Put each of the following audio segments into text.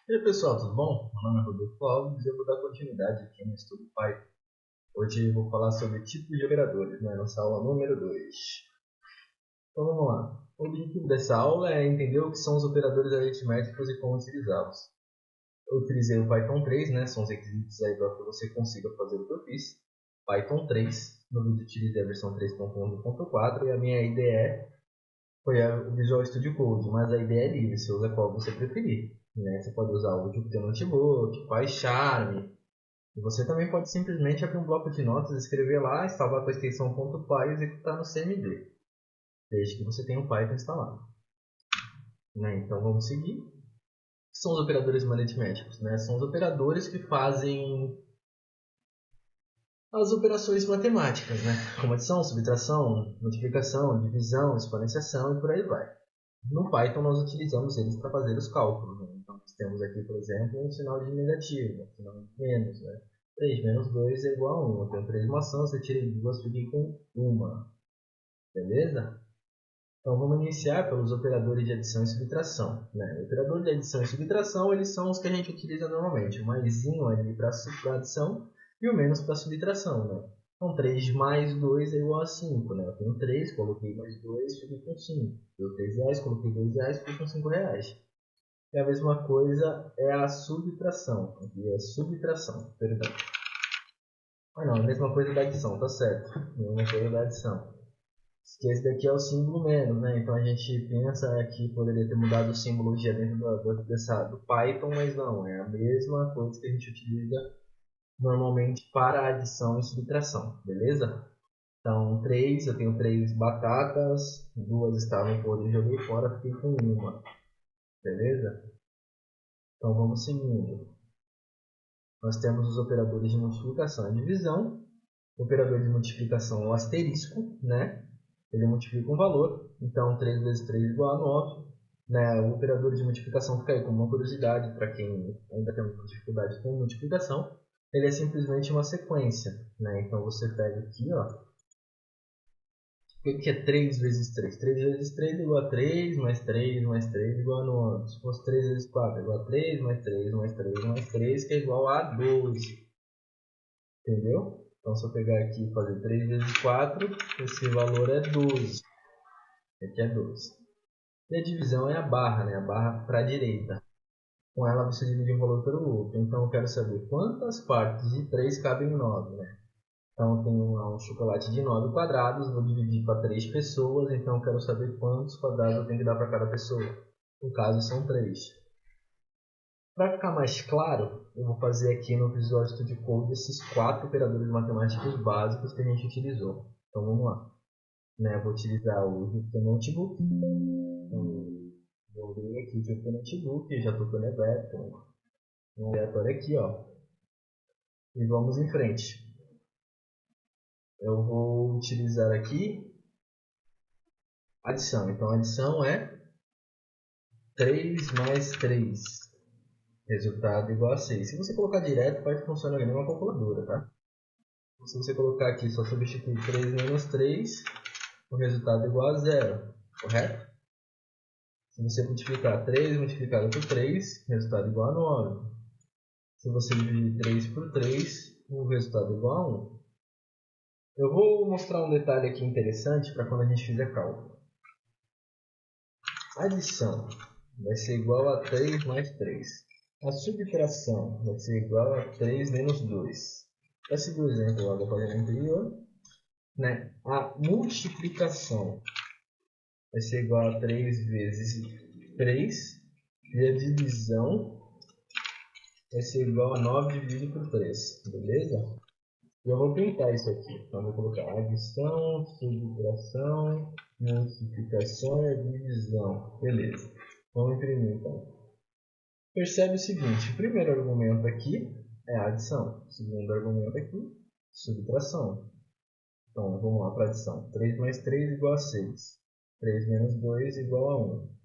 E aí pessoal, tudo bom? Meu nome é Rodolfo Alves e eu vou dar continuidade aqui no estudo Python. Hoje eu vou falar sobre tipos de operadores, nossa aula número 2. Então vamos lá. O objetivo dessa aula é entender o que são os operadores aritméticos e como utilizá-los. Eu utilizei o Python 3, são os requisitos aí para que você consiga fazer o que eu fiz. Python 3, no vídeo utilizei a versão 3.1.4 e a minha IDE foi o Visual Studio Code, mas a ideia é livre, você usa qual você preferir. Você pode usar o Jupyter Notebook, PyCharm, e você também pode simplesmente abrir um bloco de notas, escrever lá, instalar com a extensão .py e executar no CMD, desde que você tenha o Python instalado. Então vamos seguir. O que são os operadores aritméticos? São os operadores que fazem as operações matemáticas, como adição, subtração, multiplicação, divisão, exponenciação e por aí vai. No Python nós utilizamos eles para fazer os cálculos. Então nós temos aqui, por exemplo, um sinal de negativo, um sinal de menos. 3 menos 2 é igual a 1. Eu tenho 3 maçãs, eu tirei 2, fiquei com 1. Beleza? Então vamos iniciar pelos operadores de adição e subtração. O operador de adição e subtração eles são os que a gente utiliza normalmente. O maisinho ali para adição e o menos para subtração. Então 3 mais 2 é igual a 5. Eu tenho 3, coloquei mais 2, fiquei com 5. Deu 3 reais, coloquei 2 reais, fiquei com 5 reais. E a mesma coisa é a subtração. Aqui é subtração, perdão. Ah não, a mesma coisa da adição, tá certo. A mesma coisa da adição. Que esse daqui é o símbolo menos, Então a gente pensa que poderia ter mudado o símbolo G dentro do Python, mas não, é a mesma coisa que a gente utiliza normalmente para adição e subtração, beleza? Então 3, eu tenho 3 batatas, 2 estavam podres, joguei fora, fiquei com uma, beleza? Então vamos seguindo. Nós temos os operadores de multiplicação e divisão. O operador de multiplicação é o asterisco, Ele multiplica um valor, então 3 vezes 3 é igual a 9. O operador de multiplicação fica aí como uma curiosidade para quem ainda tem alguma dificuldade com multiplicação. Ele é simplesmente uma sequência. Então você pega aqui, ó, o que é 3 vezes 3? 3 vezes 3 é igual a 3, mais 3, mais 3 é igual a 9. Se fosse 3 vezes 4 é igual a 3, mais 3, mais 3, mais 3, que é igual a 12. Entendeu? Então se eu pegar aqui e fazer 3 vezes 4, esse valor é 12. Aqui é 12. E a divisão é a barra, A barra para a direita. Com ela você divide um valor pelo outro. Então eu quero saber quantas partes de 3 cabem em 9, Então eu tenho um chocolate de 9 quadrados, vou dividir para 3 pessoas, então eu quero saber quantos quadrados eu tenho que dar para cada pessoa. No caso são 3. Para ficar mais claro, eu vou fazer aqui no Visual Studio Code esses 4 operadores matemáticos básicos que a gente utilizou. Então vamos lá. Eu vou utilizar o Jupyter Notebook. Vou abrir aqui o Jupyter Notebook, já estou com ele aberto. Um aleatório aqui, ó. E vamos em frente. Eu vou utilizar aqui adição. Então adição é 3 mais 3. Resultado igual a 6. Se você colocar direto, vai funcionar como uma calculadora, tá? Se você colocar aqui, só substituir 3 menos 3, o resultado é igual a 0, correto? Se você multiplicar 3 multiplicado por 3, o resultado é igual a 9. Se você dividir 3 por 3, o resultado é igual a 1. Eu vou mostrar um detalhe aqui interessante para quando a gente fizer cálculo. A adição vai ser igual a 3 mais 3. A subtração vai ser igual a 3 menos 2. Para seguir o exemplo lá da página anterior, a multiplicação vai ser igual a 3 vezes 3. E a divisão vai ser igual a 9 dividido por 3. Beleza? E eu vou pintar isso aqui. Então, eu vou colocar adição, subtração, multiplicação e divisão. Beleza. Vamos imprimir então. Percebe o seguinte: o primeiro argumento aqui é a adição. O segundo argumento aqui, subtração. Então, vamos lá para a adição. 3 mais 3 igual a 6. 3 menos 2 igual a 1.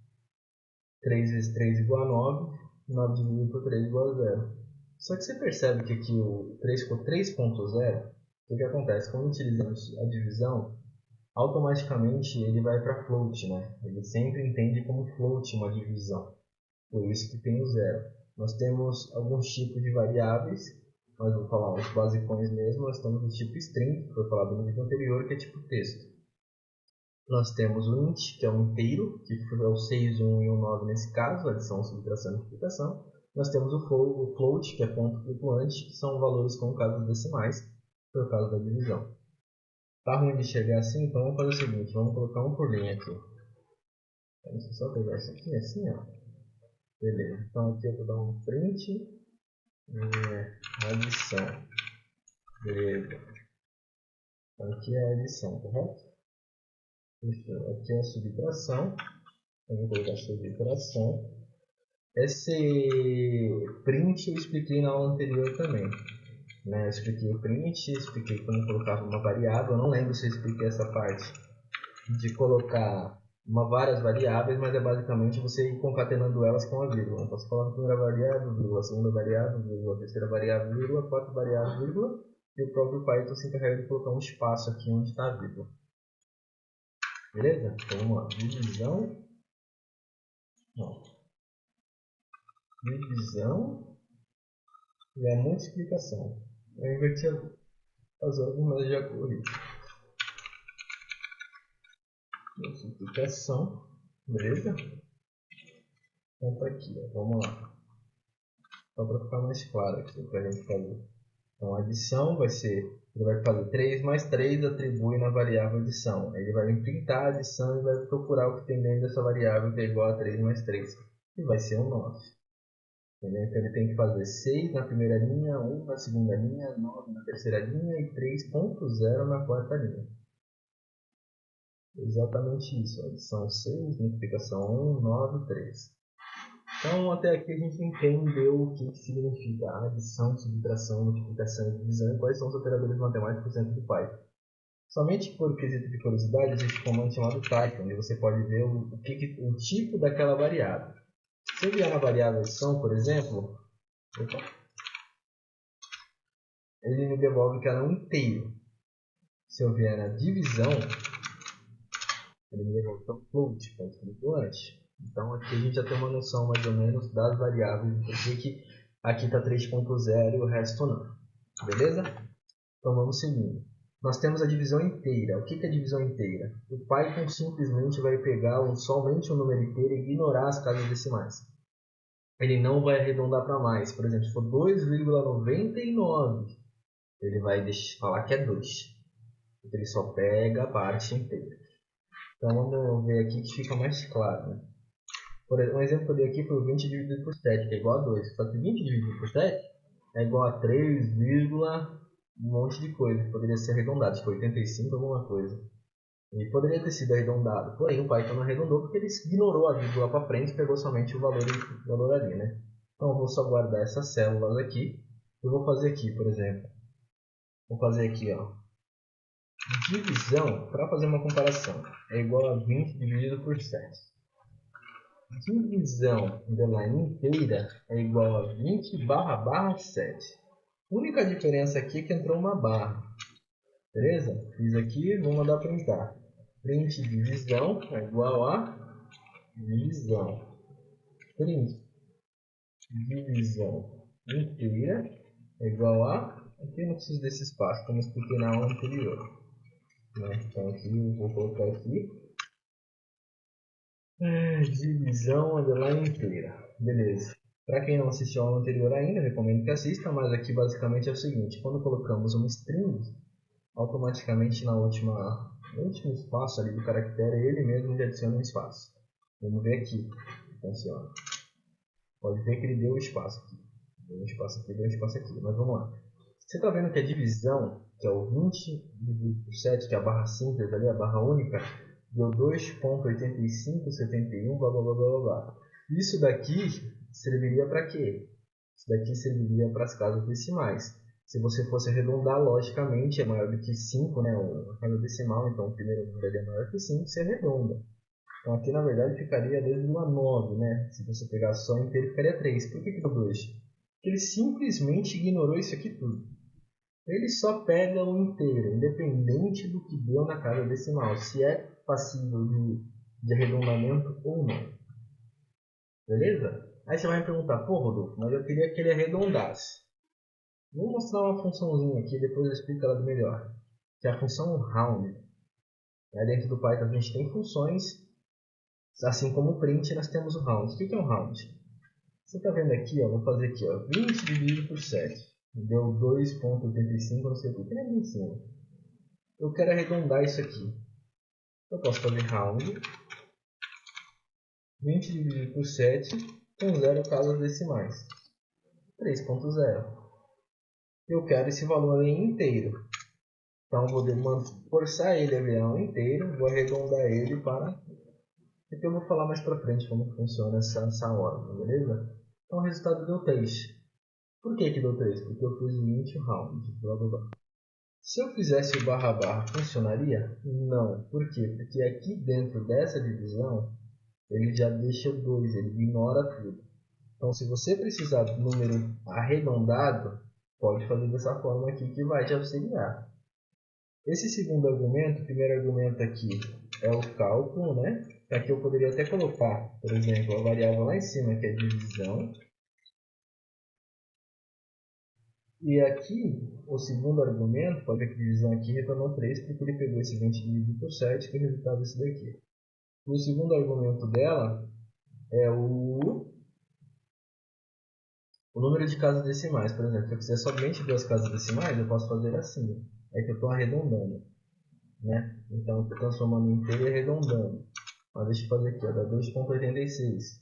3 vezes 3 igual a 9. 9 dividido por 3 igual a 0. Só que você percebe que aqui o 3 ficou 3.0. O que acontece? Quando utilizamos a divisão, automaticamente ele vai para float, Ele sempre entende como float uma divisão. Por isso que tem o zero. nós temos alguns tipos de variáveis, mas vou falar os basicões mesmo. Nós temos o tipo string, que foi falado no vídeo anterior, que é tipo texto. Nós temos o int, que é um inteiro, que é o 6, 1 e o 9 nesse caso, adição, subtração e multiplicação. Nós temos o float, que é ponto flutuante, que são valores com casas decimais, por causa da divisão. Tá ruim de chegar assim, então vamos fazer o seguinte, vamos colocar um por linha aqui. Deixa eu só pegar isso aqui, assim, ó. Beleza, então aqui eu vou dar um print, adição. Beleza. Então aqui é a adição, correto? Aqui é a subtração. Eu vou colocar subtração. Esse print eu expliquei na aula anterior também. Eu expliquei o print, expliquei como colocar uma variável. Eu não lembro se eu expliquei essa parte de colocar várias variáveis, mas é basicamente você ir concatenando elas com a vírgula. Então você coloca a primeira variável, vírgula, a segunda variável, vírgula, a terceira variável, vírgula, a quarta variável, vírgula, e o próprio Python se encarrega de colocar um espaço aqui onde está a vírgula. Beleza? Então vamos lá. Divisão. Não. Divisão e a multiplicação. Eu inverti as algumas já corri. Multiplicação. Beleza? Então tá aqui, ó. Vamos lá. Só para ficar mais claro aqui para a gente fazer. Então a adição vai ser, ele vai fazer 3 mais 3, atribui na variável adição. Ele vai printar a adição e vai procurar o que tem dentro dessa variável que é igual a 3 mais 3. E vai ser um 9. Entendeu? Então ele tem que fazer 6 na primeira linha, 1 na segunda linha, 9 na terceira linha e 3.0 na quarta linha. Exatamente isso. Adição 6, multiplicação 1, 9, 3. Então até aqui a gente entendeu o que significa adição, subtração, multiplicação e divisão e quais são os operadores matemáticos dentro do Python. Somente por quesito de curiosidade existe um comando chamado type, onde você pode ver o tipo daquela variável. Se eu vier na variável adição, por exemplo, ele me devolve que ela é um inteiro. Se eu vier na divisão, ele me devolve que é um float, ponto flutuante. Então aqui a gente já tem uma noção mais ou menos das variáveis, porque que aqui está 3.0 e o resto não. Beleza? Então vamos seguindo. Nós temos a divisão inteira. O que é a divisão inteira? O Python simplesmente vai pegar somente o número inteiro e ignorar as casas decimais. Ele não vai arredondar para mais. Por exemplo, se for 2,99, ele vai falar que é 2. Então ele só pega a parte inteira. Então vamos ver aqui que fica mais claro. Né? Por exemplo, um exemplo que eu dei aqui foi o 20 dividido por 7, que é igual a 2. Só que 20 dividido por 7 é igual a 3, um monte de coisa. Poderia ser arredondado, tipo 85 alguma coisa. E poderia ter sido arredondado. Porém, o Python não arredondou porque ele ignorou a vírgula para frente e pegou somente o valor ali, né? Então eu vou só guardar essas células aqui. Eu vou fazer aqui, por exemplo. Vou fazer aqui, ó. Divisão, para fazer uma comparação, é igual a 20 dividido por 7. Divisão underline inteira é igual a 20 barra 7. A única diferença aqui é que entrou uma barra. Beleza? Fiz aqui, vou mandar printar. Print divisão é igual a divisão. Print divisão inteira é igual a... Aqui eu não preciso desse espaço, como eu expliquei na aula anterior. Então aqui eu vou colocar aqui. Divisão underline inteira. Beleza. Para quem não assistiu a aula anterior ainda, recomendo que assista, mas aqui basicamente é o seguinte. Quando colocamos uma string, automaticamente no último espaço ali do caractere, ele mesmo já adiciona um espaço. Vamos ver aqui como funciona. Pode ver que ele deu espaço aqui. Deu um espaço aqui, deu um espaço aqui. Mas vamos lá. Você está vendo que a divisão, que é o 20 dividido por 7, que é a barra simples ali, a barra única, deu 2.8571, blá blá blá blá blá. Isso daqui serviria para quê? Isso daqui serviria para as casas decimais. Se você fosse arredondar, logicamente, é maior do que 5, né? A casa decimal, então o primeiro número é maior que 5, você arredonda. Então aqui na verdade ficaria 2,9, né? Se você pegar só inteiro, ficaria 3. Por que deu 2? Porque ele simplesmente ignorou isso aqui tudo. Ele só pega o inteiro, independente do que deu na casa decimal, se é passível de arredondamento ou não. Beleza? Aí você vai me perguntar, pô Rodolfo, mas eu queria que ele arredondasse. Vou mostrar uma funçãozinha aqui, depois eu explico ela melhor. Que é a função round. Dentro do Python a gente tem funções, assim como o print nós temos o round. O que é um round? Você está vendo aqui, ó, vou fazer aqui, ó, 20 dividido por 7. Deu 2,85, não sei o que, nem em cima. Eu quero arredondar isso aqui. Eu posso fazer round 20 dividido por 7 com 0 casas decimais. 3,0. Eu quero esse valor em inteiro. Então vou forçar ele a virar um inteiro, vou arredondar ele para... Porque eu vou falar mais para frente como funciona essa ordem, beleza? Então o resultado deu 3. Por que deu 3? Porque eu fiz 20 rounds, blá blá blá. Se eu fizesse o barra barra, funcionaria? Não. Por quê? Porque aqui dentro dessa divisão, ele já deixa o 2, ele ignora tudo. Então se você precisar do número arredondado, pode fazer dessa forma aqui que vai te auxiliar. Esse segundo argumento, o primeiro argumento aqui é o cálculo, né? Aqui eu poderia até colocar, por exemplo, a variável lá em cima, que é divisão. E aqui, o segundo argumento, pode ver que a divisão aqui retornou 3, porque ele pegou esse 20 dividido por 7, que é o resultado desse daqui. O segundo argumento dela é o número de casas decimais. Por exemplo, se eu quiser somente 2 casas decimais, eu posso fazer assim. É que eu estou arredondando, né? Então, eu estou transformando em inteiro e arredondando. Mas deixa eu fazer aqui, ó, dá 2,86.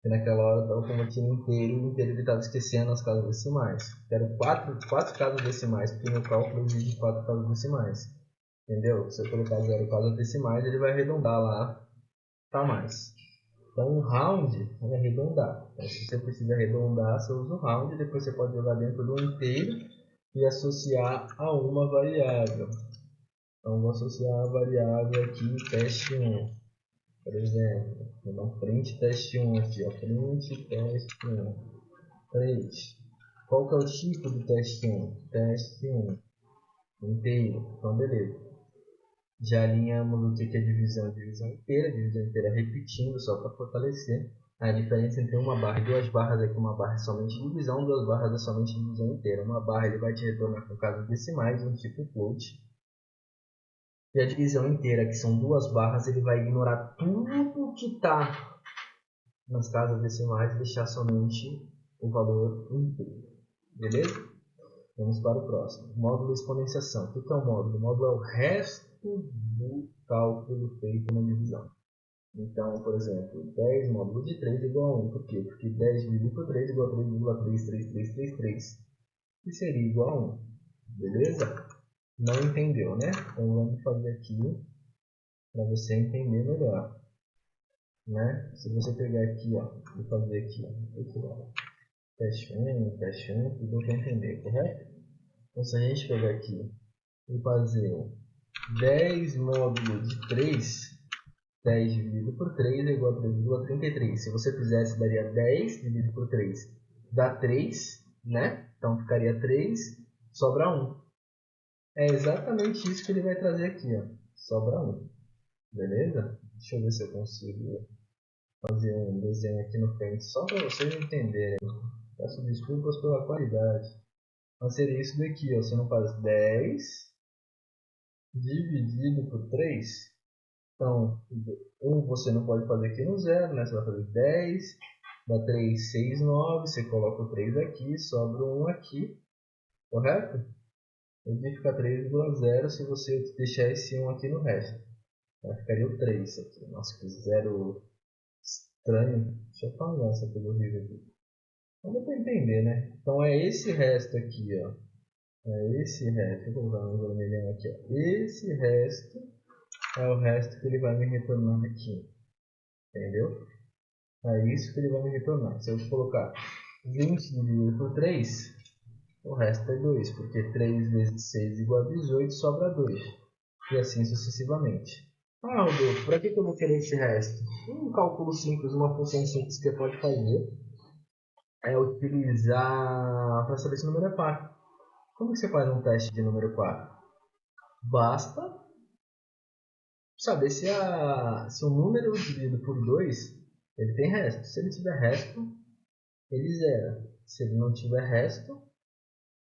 Que naquela hora eu estava convertindo inteiro, e o inteiro ele estava esquecendo as casas decimais. Quero 4 casas decimais, porque meu cálculo exige 4 casas decimais. Entendeu? Se eu colocar 0 casas decimais, ele vai arredondar lá para mais. Então, um round é arredondar. Então, se você precisa arredondar, você usa o round, depois você pode jogar dentro do inteiro e associar a uma variável. Então, vou associar a variável aqui, teste 1. Por exemplo, vou dar um print teste 1 aqui, ó, print teste 1, 3. Qual que é o tipo do teste 1? Teste 1, inteiro. Então, beleza. Já alinhamos o que é divisão divisão inteira repetindo, só para fortalecer. A diferença entre uma barra e duas barras é que uma barra é somente divisão, duas barras é somente divisão inteira. Uma barra ele vai te retornar com casas decimais, um tipo float. E a divisão inteira, que são duas barras, ele vai ignorar tudo que está nas casas decimais e deixar somente o valor inteiro. Beleza? Vamos para o próximo. Módulo exponenciação. O que é o módulo? O módulo é o resto do cálculo feito na divisão. Então, por exemplo, 10 módulo de 3 igual a 1. Por quê? Porque 10 dividido por 3 igual a 3,3333, que seria igual a 1. Beleza? Não entendeu, né? Então vamos fazer aqui para você entender melhor. Né? Se você pegar aqui, ó, e fazer aqui, ó, teste 1, tudo para entender, correto? Então se a gente pegar aqui e fazer 10 módulo de 3, 10 dividido por 3 é igual a 3,33. Se você fizesse, daria 10 dividido por 3, dá 3, né? Então ficaria 3, sobra 1. É exatamente isso que ele vai trazer aqui, ó. Sobra 1. Beleza? Deixa eu ver se eu consigo fazer um desenho aqui no frente, só para vocês entenderem. Peço desculpas pela qualidade. Mas seria isso daqui, ó. Você não faz 10 dividido por 3. Então, 1 você não pode fazer aqui no zero, né? Você vai fazer 10, dá 3, 6, 9. Você coloca o 3 aqui, sobra o 1 aqui, correto? Ele fica 3,0 se você deixar esse 1 aqui no resto. Então, ficaria o 3 aqui. Nossa, que zero estranho. Deixa eu falar essa coisa horrível aqui. Não dá para entender, né? Então é esse resto aqui, ó. É esse resto. Deixa eu colocar um vermelhão aqui, ó. Esse resto é o resto que ele vai me retornar aqui. Entendeu? É isso que ele vai me retornar. Se eu colocar 20 dividido por 3, o resto é 2. Porque 3 vezes 6 igual a 18, sobra 2. E assim sucessivamente. Ah, Rodolfo, para que eu vou querer esse resto? Um cálculo simples, uma função simples que você pode fazer é utilizar para saber se o número é par. Como que você faz um teste de número par? Basta saber se o número dividido por 2 Ele tem resto. Se ele tiver resto, ele zera. Se ele não tiver resto,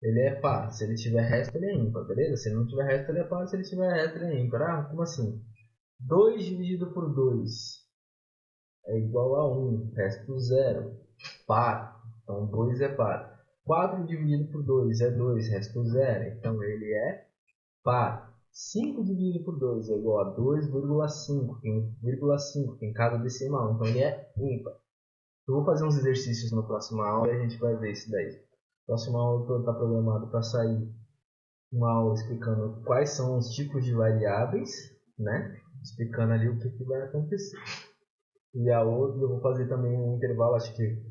ele é par. Se ele tiver resto, ele é ímpar, beleza? Se ele não tiver resto, ele é par. Se ele tiver resto, ele é ímpar. Ah, como assim? 2 dividido por 2 é igual a 1. Resto zero. Par. Então 2 é par. 4 dividido por 2 é 2. Resto zero. Então ele é par. 5 dividido por 2 é igual a 2,5. Tem 0,5 em cada decimal. Então ele é ímpar. Eu vou fazer uns exercícios na próxima aula e a gente vai ver isso daí. Próxima aula está programado para sair uma aula explicando quais são os tipos de variáveis, né? Explicando ali o que vai acontecer. E a outra eu vou fazer também um intervalo, acho que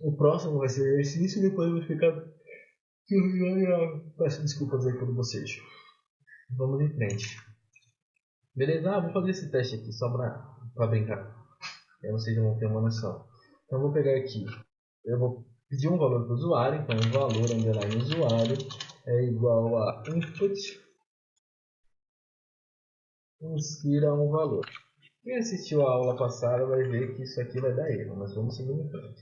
o próximo vai ser exercício e depois eu vou explicar tipos de variável. Peço desculpas aí por vocês. Vamos em frente. Beleza? Vou fazer esse teste aqui só para brincar. Aí vocês vão ter uma noção. Então eu vou pegar aqui, eu vou pedir um valor para o usuário, então o valor underline usuário é igual a input insira um valor. Quem assistiu a aula passada vai ver que isso aqui vai dar erro, mas vamos seguir em frente.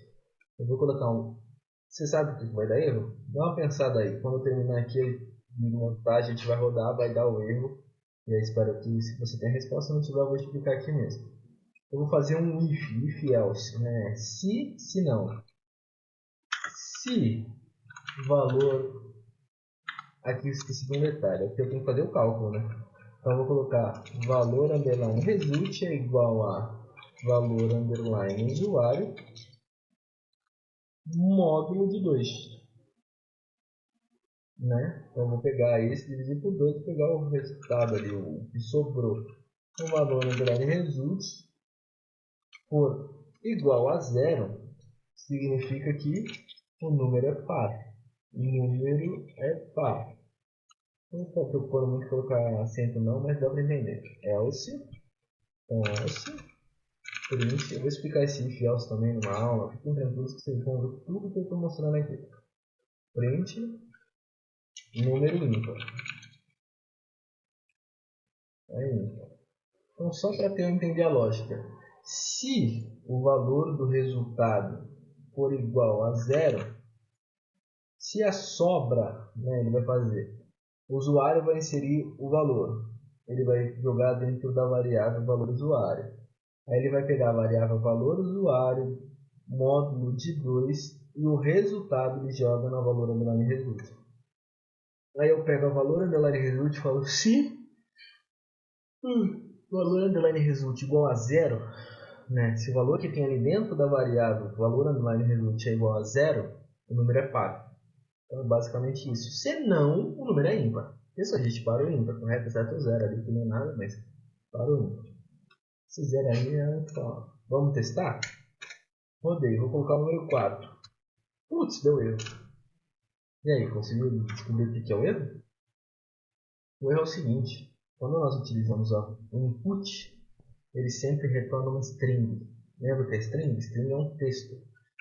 Eu vou colocar um... Você sabe o que vai dar erro? Dá uma pensada aí. Quando eu terminar aqui de montar, a gente vai rodar, vai dar o erro. E aí espero que se você tem a resposta, se não tiver, eu vou explicar aqui mesmo. Eu vou fazer um if else, né? Se não. Se valor... Aqui eu esqueci de um detalhe, aqui eu tenho que fazer o cálculo, né? Então eu vou colocar valor underline result é igual a valor underline usuário módulo de 2. Né? Então eu vou pegar esse, dividir por 2 e pegar o resultado ali, o que sobrou. O valor underline result for igual a zero significa que o número é par. O número é par. Não estou preocupando muito em colocar acento não, mas dá para entender. Else, print. Eu vou explicar esse if else também numa aula. Fiquem tranquilos que vocês vão ver tudo que eu estou mostrando aqui. Print, número ímpar. É ímpar. Então, só para eu entender a lógica. Se o valor do resultado for igual a zero, se a sobra, né, ele vai fazer, o usuário vai inserir o valor. Ele vai jogar dentro da variável valor usuário. Aí ele vai pegar a variável valor usuário, módulo de 2 e o resultado ele joga na valor underline result. Aí eu pego a valor underline result e falo se valor underline result igual a zero, né? Se o valor que tem ali dentro da variável valor underline result é igual a zero, o número é par. Então é basicamente isso. Se não, o número é ímpar. Isso a gente para o ímpar, correto? Exceto o zero ali que não é nada, mas para o ímpar. Esse zero aí é só. Vamos testar? Rodei, vou colocar o número 4. Putz, deu erro. E aí, conseguiu descobrir o que é o erro? O erro é o seguinte: quando nós utilizamos o input, ele sempre retorna uma string. Lembra que é string? String é um texto.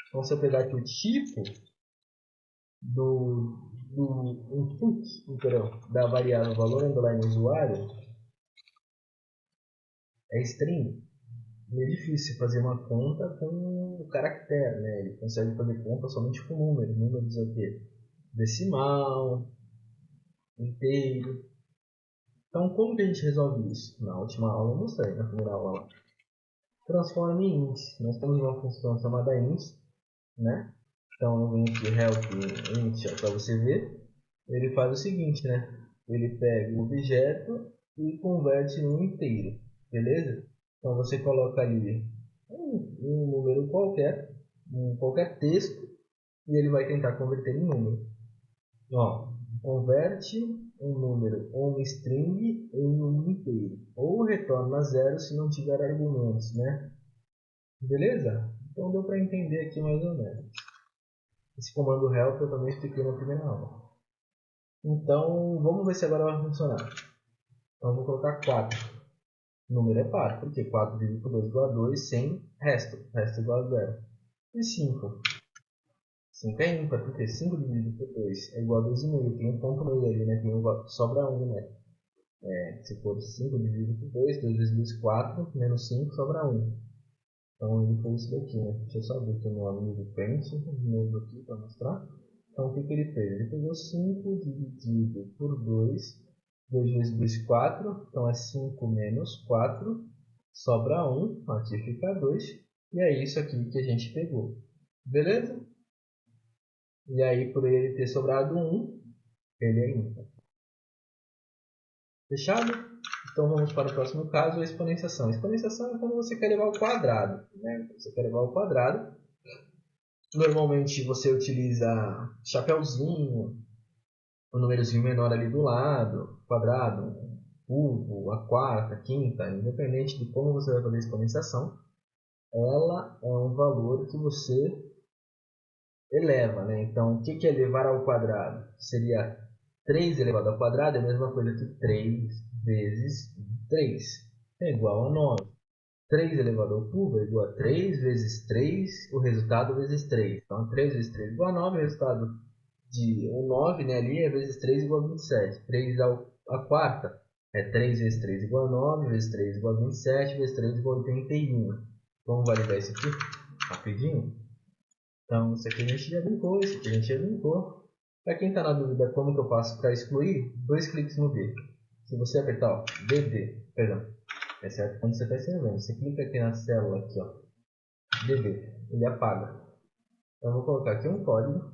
Então, se eu pegar aqui o tipo do input, da variável valor underline usuário, é string. E é difícil fazer uma conta com o caractere, né? Ele consegue fazer conta somente com números. Números é o quê? Decimal, inteiro. Então, como que a gente resolve isso? Na última aula eu mostrei, na primeira aula. Transforma em int. Nós temos uma função chamada int, né? Então, eu venho aqui help int para você ver. Ele faz o seguinte, né? Ele pega o objeto e converte em um inteiro, beleza? Então, você coloca ali um número qualquer, qualquer texto, e ele vai tentar converter em número. Ó, converte um número ou uma string em um inteiro. Ou retorna zero se não tiver argumentos, né? Beleza? Então deu para entender aqui mais ou menos. Esse comando help eu também expliquei na primeira aula. Então, vamos ver se agora vai funcionar. Então, vou colocar 4. O número é par, porque 4 dividido por 2 igual a 2 sem resto. Resto igual a 0. E 5. 5 é ímpar, porque 5 dividido por 2 é igual a 2,5. Tem um ponto meio ali, né? Sobra 1, né? Se for 5 dividido por 2, 2 vezes 2, 4, menos 5, sobra 1. Então ele fez isso daqui, né? Deixa eu só ver aqui no amigo Paint, de novo aqui para mostrar. Então o que ele fez? Ele pegou 5 dividido por 2, 2 vezes 2, 4, então é 5 menos 4, sobra 1, aqui fica 2, e é isso aqui que a gente pegou. Beleza? E aí por ele ter sobrado 1, ele é ímpar. Fechado? Então vamos para o próximo caso, a exponenciação. Exponenciação é quando você quer levar ao quadrado, né? Você quer levar ao quadrado. Normalmente você utiliza chapéuzinho, um númerozinho menor ali do lado, quadrado, cubo, a quarta, a quinta, independente de como você vai fazer a exponenciação, ela é um valor que você eleva, né? Então, o que é elevar ao quadrado? Seria 3 elevado ao quadrado, é a mesma coisa que 3 vezes 3, é igual a 9. 3 elevado ao cubo é igual a 3 vezes 3, o resultado vezes 3. Então, 3 vezes 3 é igual a 9, o resultado de 9, né, ali é vezes 3 igual a 27. 3 a quarta é 3 vezes 3 igual a 9, vezes 3 igual a 27, vezes 3 igual a 81. Vamos validar isso aqui rapidinho? Então, isso aqui a gente já brincou, isso aqui a gente já brincou. Para quem está na dúvida como que eu faço para excluir, 2 cliques no B. Se você apertar, ó, DD, perdão, é certo quando você está escrevendo. Você clica aqui na célula, aqui, ó, DD, ele apaga. Então, eu vou colocar aqui um código.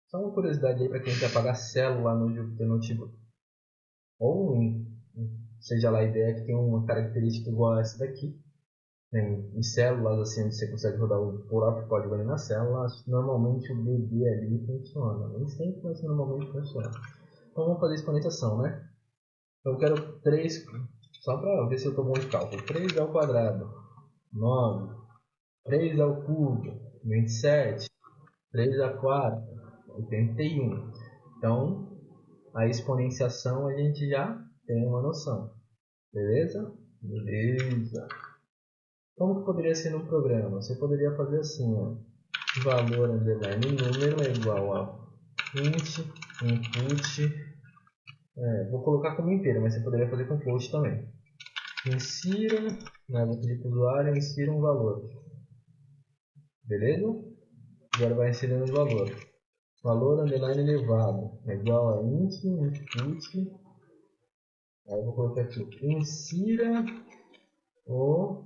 Só uma curiosidade aí para quem quer apagar célula no Jupyter Notebook. Ou seja lá a ideia que tem uma característica igual a essa daqui. Em células assim, onde você consegue rodar o próprio código ali na célula, normalmente o DD ali funciona. Nem sempre, mas normalmente funciona. Então vamos fazer exponenciação, né? Eu quero 3, só para ver se eu estou bom de cálculo. 3 ao quadrado, 9. 3 ao cubo, 27. 3 à quarta, 81. Então, a exponenciação a gente já tem uma noção. Beleza? Beleza. Como que poderia ser no programa? Você poderia fazer assim, ó. Valor underline número é igual a int input. Vou colocar como inteiro, mas você poderia fazer com float também. Insira, né, vou pedir para o usuário, insira um valor. Beleza? Agora vai inserindo o valor. Valor underline elevado é igual a int input. Aí eu vou colocar aqui, insira o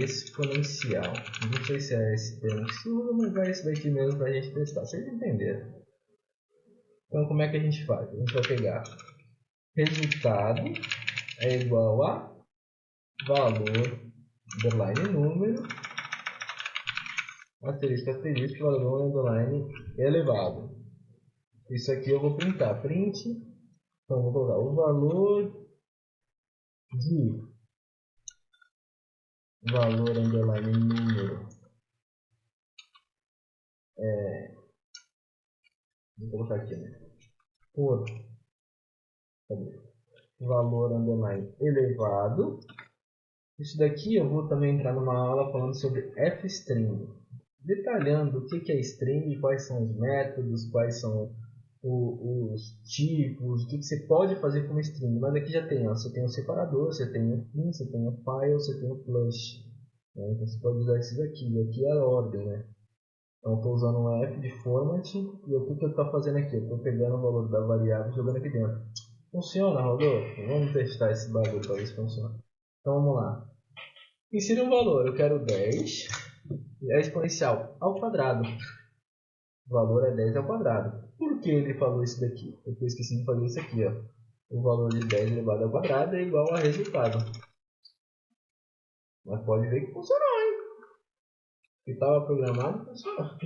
exponencial. Não sei se é esse termo que se usa, mas é esse daqui mesmo para a gente testar. Vocês entenderam? Então como é que a gente faz? A gente vai pegar resultado é igual a valor underline número asterisco asterisco valor underline elevado. Isso aqui eu vou printar. Print. Então eu vou colocar o valor de valor underline número. Vou colocar aqui, né? Por valor underline elevado. Isso daqui eu vou também entrar numa aula falando sobre f-string, detalhando o que é string, quais são os métodos, quais são os tipos, o que você pode fazer com uma string. Mas aqui já tem, ó, você tem o separador, você tem o in, você tem o file, você tem o flush. Né? Então você pode usar esses aqui. Aqui é a ordem, né? Então estou usando um f de format e o que eu estou fazendo aqui? Eu estou pegando o valor da variável e jogando aqui dentro. Funciona, Rodolfo? Vamos testar esse bagulho para ver se funciona. Então vamos lá. Insira um valor, eu quero 10, é exponencial ao quadrado. O valor é 10 ao quadrado. Por que ele falou isso daqui? Porque eu esqueci de fazer isso aqui, ó. O valor de 10 elevado ao quadrado é igual a resultado. Mas pode ver que funcionou, hein? O que estava programado funcionou.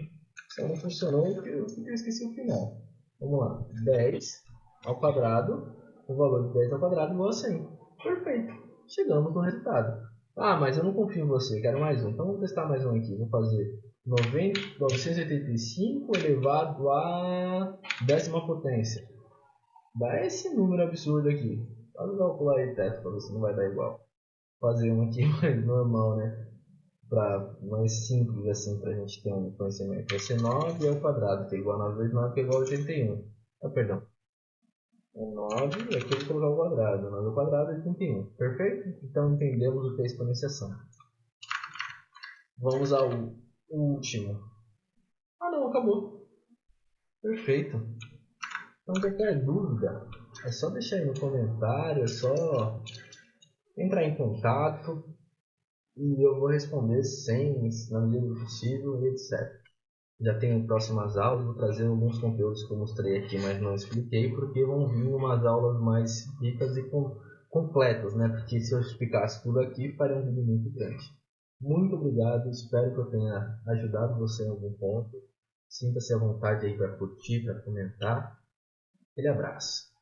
Só não funcionou porque eu esqueci o final. Vamos lá. 10 ao quadrado. O valor de 10 ao quadrado é igual a 100. Perfeito. Chegamos no resultado. Ah, mas eu não confio em você. Quero mais um. Então vamos testar mais um aqui. Vou fazer 985 elevado a décima potência. Dá esse número absurdo aqui. Pode calcular aí, teste, para ver se não vai dar igual. Fazer um aqui mais normal, né? Mais simples assim, para a gente ter um conhecimento. Vai ser 9 ao quadrado, que é igual a 9 vezes 9, que é igual a 81. Ah, perdão. É 9, e aqui eu vou colocar o quadrado. 9 ao quadrado é 81. Perfeito? Então entendemos o que é exponenciação. Vamos ao último. Ah não, acabou. Perfeito. Então qualquer dúvida, é só deixar aí no comentário, é só entrar em contato e eu vou responder sem, na medida do possível, etc. Já tenho próximas aulas, vou trazer alguns conteúdos que eu mostrei aqui, mas não expliquei, porque vão vir umas aulas mais ricas e completas, né? Porque se eu explicasse tudo aqui, ficaria um vídeo muito grande. Muito obrigado, espero que eu tenha ajudado você em algum ponto. Sinta-se à vontade aí para curtir, para comentar. Aquele abraço.